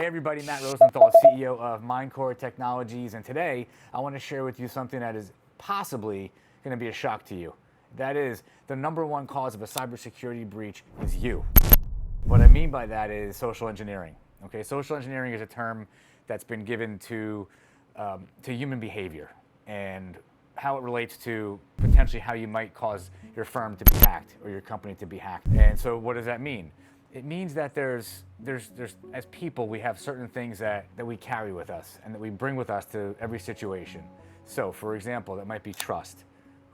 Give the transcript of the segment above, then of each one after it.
Hey everybody, Matt Rosenthal, CEO of Mindcore Technologies, and today I want to share with you something that is possibly going to be a shock to you. That is, the number one cause of a cybersecurity breach is you. What I mean by that is social engineering. Okay, social engineering is a term that's been given to human behavior and how it relates to potentially how you might cause your firm to be hacked or your company to be hacked. And so what does that mean? It means that there's as people, we have certain things that we carry with us and that we bring with us to every situation. So for example, that might be trust.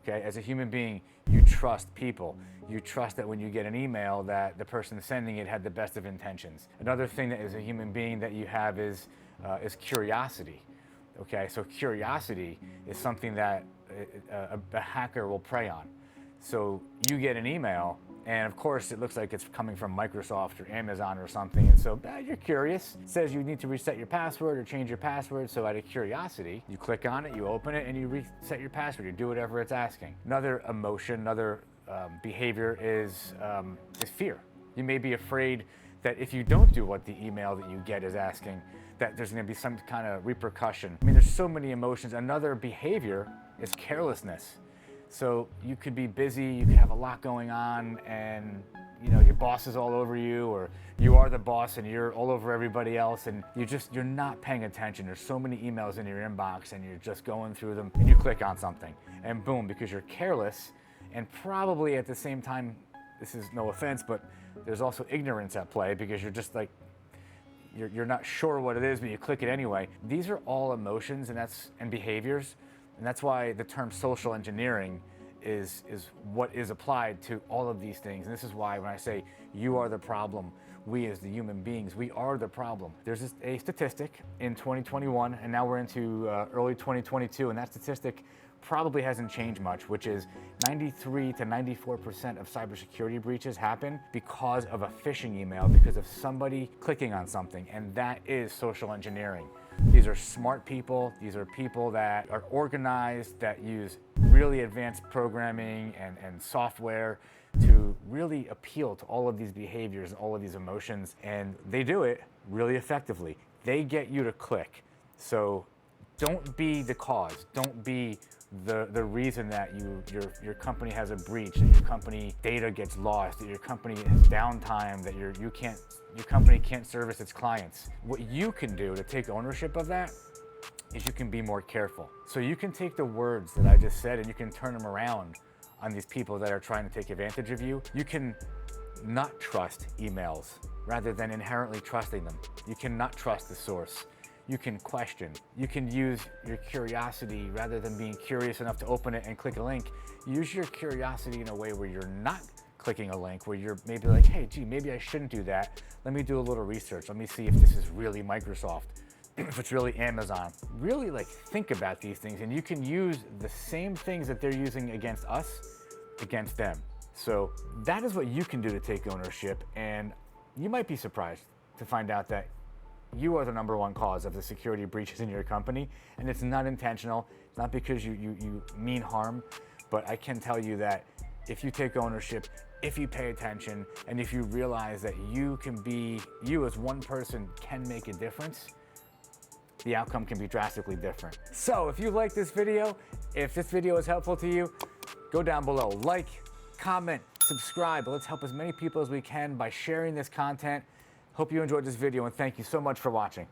Okay, as a human being, you trust people. You trust that when you get an email that the person sending it had the best of intentions. Another thing that as a human being that you have is curiosity. Okay, so curiosity is something that a hacker will prey on. So you get an email, and of course it looks like it's coming from Microsoft or Amazon or something, and so you're curious. It says you need to reset your password or change your password, so out of curiosity, you click on it, you open it, and you reset your password. You do whatever it's asking. Another emotion, another behavior is fear. You may be afraid that if you don't do what the email that you get is asking, that there's going to be some kind of repercussion. I mean, there's so many emotions. Another behavior is carelessness. So you could be busy, you could have a lot going on, and you know your boss is all over you, or you are the boss and you're all over everybody else, and you're not paying attention. There's so many emails in your inbox and you're just going through them, and you click on something, and boom, because you're careless, and probably at the same time, this is no offense, but there's also ignorance at play, because you're just like, you're not sure what it is, but you click it anyway. These are all emotions and behaviors. And that's why the term social engineering is what is applied to all of these things. And this is why when I say you are the problem, we as the human beings, we are the problem. There's a statistic in 2021, and now we're into early 2022, and that statistic probably hasn't changed much, which is 93 to 94% of cybersecurity breaches happen because of a phishing email, because of somebody clicking on something, and that is social engineering. These are smart people. These are people that are organized, that use really advanced programming and software to really appeal to all of these behaviors and all of these emotions. And they do it really effectively. They get you to click. So don't be the cause. Don't be the reason that your company has a breach, that your company data gets lost, that your company has downtime, that your company can't service its clients. What you can do to take ownership of that is you can be more careful. So you can take the words that I just said and you can turn them around on these people that are trying to take advantage of you. You can not trust emails rather than inherently trusting them. You can not trust the source. You can question. You can use your curiosity rather than being curious enough to open it and click a link. Use your curiosity in a way where you're not clicking a link, where you're maybe like, hey, gee, maybe I shouldn't do that. Let me do a little research. Let me see if this is really Microsoft, if it's really Amazon. Really think about these things, and you can use the same things that they're using against us, against them. So that is what you can do to take ownership, and you might be surprised to find out that you are the number one cause of the security breaches in your company, and it's not intentional. It's not because you mean harm, but I can tell you that if you take ownership, if you pay attention, and if you realize that you as one person can make a difference, the outcome can be drastically different. So if you like this video, if this video is helpful to you, go down below, like, comment, subscribe. Let's help as many people as we can by sharing this content. Hope you enjoyed this video, and thank you so much for watching.